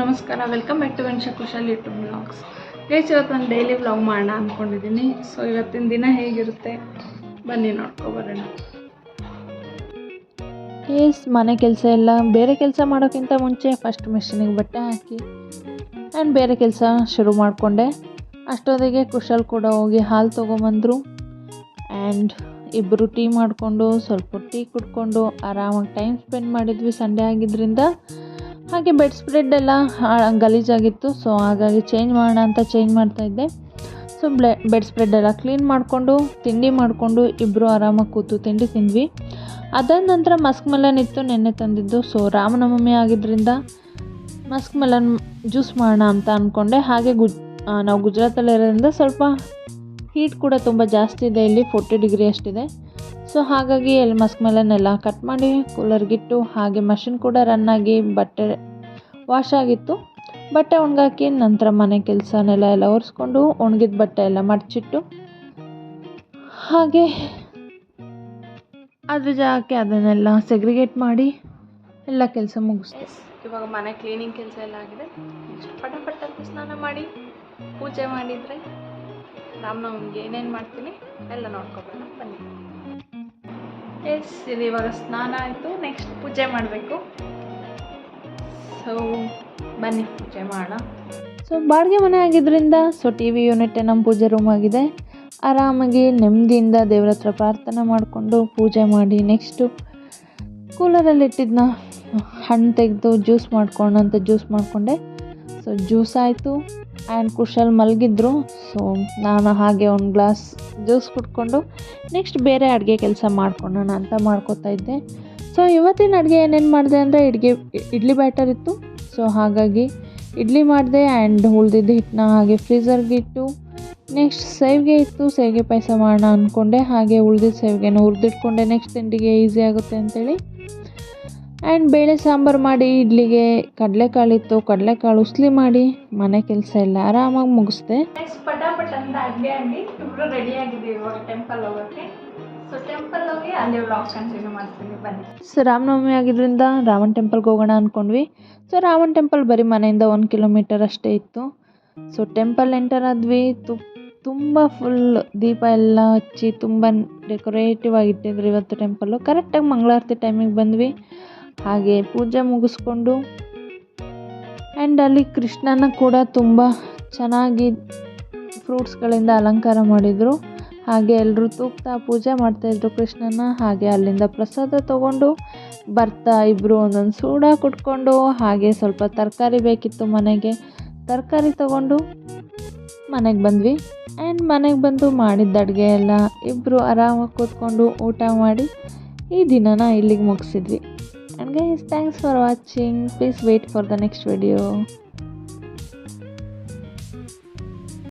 ನಮಸ್ಕಾರ, welcome back to Vamsha Kushal YouTube vlogs. Guys, ಇವತ್ತು ನಾನು ಡೈಲಿ ವ್ಲಾಗ್ ಮಾಡೋಣ ಅಂದ್ಕೊಂಡಿದ್ದೀನಿ. ಸೊ ಇವತ್ತಿನ ದಿನ ಹೇಗಿರುತ್ತೆ ಬನ್ನಿ ನೋಡ್ಕೊಬರೋಣ. ಮನೆ ಕೆಲಸ ಎಲ್ಲ ಬೇರೆ ಕೆಲಸ ಮಾಡೋಕ್ಕಿಂತ ಮುಂಚೆ ಫಸ್ಟ್ ಮಿಷಿನಿಗೆ ಬಟ್ಟೆ ಹಾಕಿ ಆ್ಯಂಡ್ ಬೇರೆ ಕೆಲಸ ಶುರು ಮಾಡಿಕೊಂಡೆ. ಅಷ್ಟೊತ್ತಿಗೆ ಕುಶಲ್ ಕೂಡ ಹೋಗಿ ಹಾಲು ತೊಗೊಂಬಂದರು ಆ್ಯಂಡ್ ಇಬ್ಬರು ಟೀ ಮಾಡಿಕೊಂಡು ಸ್ವಲ್ಪ ಟೀ ಕುಡ್ಕೊಂಡು ಆರಾಮಾಗಿ ಟೈಮ್ ಸ್ಪೆಂಡ್ ಮಾಡಿದ್ವಿ. ಸಂಡೇ ಆಗಿದ್ದರಿಂದ ಹಾಗೆ ಬೆಡ್ ಸ್ಪ್ರೆಡ್ ಎಲ್ಲ ಗಲೀಜಾಗಿತ್ತು. ಸೊ ಹಾಗಾಗಿ ಚೇಂಜ್ ಮಾಡೋಣ ಅಂತ ಚೇಂಜ್ ಮಾಡ್ತಾಯಿದ್ದೆ. ಸೊ ಬೆಡ್ ಸ್ಪ್ರೆಡ್ ಎಲ್ಲ ಕ್ಲೀನ್ ಮಾಡಿಕೊಂಡು ತಿಂಡಿ ಮಾಡಿಕೊಂಡು ಇಬ್ಬರು ಆರಾಮಾಗಿ ಕೂತು ತಿಂಡಿ ತಿಂದ್ವಿ. ಅದಾದ ನಂತರ ಮಸ್ಕ್ ಮೆಲನ್ ಇತ್ತು, ನೆನ್ನೆ ತಂದಿದ್ದು. ಸೊ ರಾಮನವಮಿ ಆಗಿದ್ದರಿಂದ ಮಸ್ಕ್ ಮೆಲನ್ ಜ್ಯೂಸ್ ಮಾಡೋಣ ಅಂತ ಅಂದ್ಕೊಂಡೆ. ಹಾಗೆ ನಾವು ಗುಜರಾತಲ್ಲಿರೋದ್ರಿಂದ ಸ್ವಲ್ಪ ಹೀಟ್ ಕೂಡ ತುಂಬ ಜಾಸ್ತಿ ಇದೆ, ಇಲ್ಲಿ 40 ಡಿಗ್ರಿ ಅಷ್ಟಿದೆ. ಸೊ ಹಾಗಾಗಿ ಎಲ್ಲಿ ಮಸ್ಕ್ ಮೆಲನ್ ಎಲ್ಲ ಕಟ್ ಮಾಡಿ ಕೂಲರ್ಗಿಟ್ಟು, ಹಾಗೆ ಮಷಿನ್ ಕೂಡ ರನ್ ಆಗಿ ಬಟ್ಟೆ ವಾಶ್ ಆಗಿತ್ತು. ಬಟ್ಟೆ ಒಣಗಾಕಿ ನಂತರ ಮನೆ ಕೆಲಸನೆಲ್ಲ ಒರೆಸ್ಕೊಂಡು ಒಣಗಿದ ಬಟ್ಟೆ ಎಲ್ಲ ಮಡಚಿಟ್ಟು ಹಾಗೆ ಅದ್ರ ಜಾಗಕ್ಕೆ ಅದನ್ನೆಲ್ಲ ಸೆಗ್ರಿಗೇಟ್ ಮಾಡಿ ಎಲ್ಲ ಕೆಲಸ ಮುಗಿಸ್ದೆ. ಇವಾಗ ಮನೆ ಕ್ಲೀನಿಂಗ್ ಕೆಲಸ ಎಲ್ಲ ಆಗಿದೆ. ಪಟ ಸ್ನಾನ ಮಾಡಿ ಪೂಜೆ ಮಾಡಿದರೆ ರಾಮನವಮಿಗೆ ಏನೇನು ಮಾಡ್ತೀನಿ ಎಲ್ಲ ನೋಡ್ಕೊಬೇಡ ಬನ್ನಿ. ಇದು ಇವಾಗ ಸ್ನಾನ ಆಯಿತು, ನೆಕ್ಸ್ಟ್ ಪೂಜೆ ಮಾಡಬೇಕು. ಸೊ ಬನ್ನಿ ಪೂಜೆ ಮಾಡೋಣ. ಸೊ ಬಾಡಿಗೆ ಮನೆ ಆಗಿದ್ದರಿಂದ ಟಿ ವಿ ಯೂನಿಟ್ಟೇ ನಮ್ಮ ಪೂಜೆ ರೂಮ್ ಆಗಿದೆ. ಆರಾಮಾಗಿ ನೆಮ್ಮದಿಯಿಂದ ದೇವ್ರ ಹತ್ರ ಪ್ರಾರ್ಥನೆ ಮಾಡಿಕೊಂಡು ಪೂಜೆ ಮಾಡಿ ನೆಕ್ಸ್ಟು ಕೂಲರಲ್ಲಿ ಇಟ್ಟಿದ್ದನ್ನ ಹಣ್ಣು ತೆಗೆದು ಜ್ಯೂಸ್ ಮಾಡಿಕೊಂಡೆ. ಸೊ ಜ್ಯೂಸ್ ಆಯಿತು ಆ್ಯಂಡ್ ಕುಶಲ್ ಮಲಗಿದ್ರು. ಸೊ ನಾನು ಹಾಗೆ ಒಂದು ಗ್ಲಾಸ್ ಜ್ಯೂಸ್ ಕುಡ್ಕೊಂಡು ನೆಕ್ಸ್ಟ್ ಬೇರೆ ಅಡುಗೆ ಕೆಲಸ ಮಾಡ್ಕೊಳ್ಳೋಣ ಅಂತ ಮಾಡ್ಕೋತಾ ಇದ್ದೆ. ಸೊ ಇವತ್ತಿನ ಅಡುಗೆ ಏನೇನು ಮಾಡಿದೆ ಅಂದರೆ ಇಡ್ಲಿ ಬ್ಯಾಟರ್ ಇತ್ತು. ಸೊ ಹಾಗಾಗಿ ಇಡ್ಲಿ ಮಾಡಿದೆ ಆ್ಯಂಡ್ ಉಳಿದಿದ್ದ ಹಿಟ್ಟನ್ನ ಹಾಗೆ ಫ್ರೀಝರ್ಗೆ ಇಟ್ಟು ನೆಕ್ಸ್ಟ್ ಸೇವಿಗೆ ಇತ್ತು, ಸೇವಿಗೆ ಪಾಯಸ ಮಾಡೋಣ ಅಂದ್ಕೊಂಡೆ. ಹಾಗೆ ಉಳಿದಿದ್ದ ಸೇವಿಗೆನ ಹುರಿದಿಟ್ಕೊಂಡೆ, ನೆಕ್ಸ್ಟ್ ತಿಂಡಿಗೆ ಈಸಿ ಆಗುತ್ತೆ ಅಂಥೇಳಿ. ಆ್ಯಂಡ್ ಬೇಳೆ ಸಾಂಬಾರು ಮಾಡಿ ಇಡ್ಲಿಗೆ ಕಡಲೆಕಾಳಿತ್ತು, ಕಡಲೆಕಾಳು ಉಸ್ಲಿ ಮಾಡಿ ಮನೆ ಕೆಲಸ ಎಲ್ಲ ಆರಾಮಾಗಿ ಮುಗಿಸ್ದೆ. ಪಟ ಅಂತ ಅಡುಗೆ ಆಗಿ ಇಬ್ಬರು ರೆಡಿ ಆಗಿದ್ದೀವಿ ಇವಾಗ ಟೆಂಪಲ್ ಹೋಗೋಕ್ಕೆ. ಸೊ ಟೆಂಪಲ್ ಹೋಗಿ ಅಲ್ಲಿ ವ್ಲಾಗ್ ಕಂಟಿನ್ಯೂ ಮಾಡ್ತೀನಿ ಬನ್ನಿ. ಸೊ ರಾಮನವಮಿ ಆಗಿದ್ದರಿಂದ ರಾಮನ್ ಟೆಂಪಲ್ಗೆ ಹೋಗೋಣ ಅಂದ್ಕೊಂಡ್ವಿ. ಸೊ ರಾಮನ್ ಟೆಂಪಲ್ ಬರೀ ಮನೆಯಿಂದ 1 ಕಿಲೋಮೀಟರ್ ಅಷ್ಟೇ ಇತ್ತು. ಸೊ ಟೆಂಪಲ್ ಎಂಟರ್ ಆದ್ವಿ. ತುಂಬ ಫುಲ್ ದೀಪ ಎಲ್ಲ ಹಚ್ಚಿ ತುಂಬ ಡೆಕೋರೇಟಿವ್ ಆಗಿಟ್ಟಿದ್ರು ಇವತ್ತು ಟೆಂಪಲ್ಲು. ಕರೆಕ್ಟಾಗಿ ಮಂಗಳಾರತಿ ಟೈಮಿಗೆ ಬಂದ್ವಿ. ಹಾಗೆ ಪೂಜೆ ಮುಗಿಸ್ಕೊಂಡು ಆ್ಯಂಡ್ ಅಲ್ಲಿ ಕೃಷ್ಣನ ಕೂಡ ತುಂಬ ಚೆನ್ನಾಗಿ ಫ್ರೂಟ್ಸ್ಗಳಿಂದ ಅಲಂಕಾರ ಮಾಡಿದರು. ಹಾಗೆ ಎಲ್ಲರೂ ತೂಗ್ತಾ ಪೂಜೆ ಮಾಡ್ತಾಯಿದ್ರು ಕೃಷ್ಣನ. ಹಾಗೆ ಅಲ್ಲಿಂದ ಪ್ರಸಾದ ತೊಗೊಂಡು ಬರ್ತಾ ಇಬ್ಬರು ಒಂದೊಂದು ಸೂಡ ಕುಟ್ಕೊಂಡು ಹಾಗೆ ಸ್ವಲ್ಪ ತರಕಾರಿ ಬೇಕಿತ್ತು ಮನೆಗೆ, ತರಕಾರಿ ತೊಗೊಂಡು ಮನೆಗೆ ಬಂದ್ವಿ. ಆ್ಯಂಡ್ ಮನೆಗೆ ಬಂದು ಮಾಡಿದ್ದ ಅಡುಗೆ ಎಲ್ಲ ಇಬ್ಬರು ಆರಾಮಾಗಿ ಕೂತ್ಕೊಂಡು ಊಟ ಮಾಡಿ ಈ ದಿನನ ಇಲ್ಲಿಗೆ ಮುಗಿಸಿದ್ವಿ. And guys, thanks for watching. Please wait for the next video.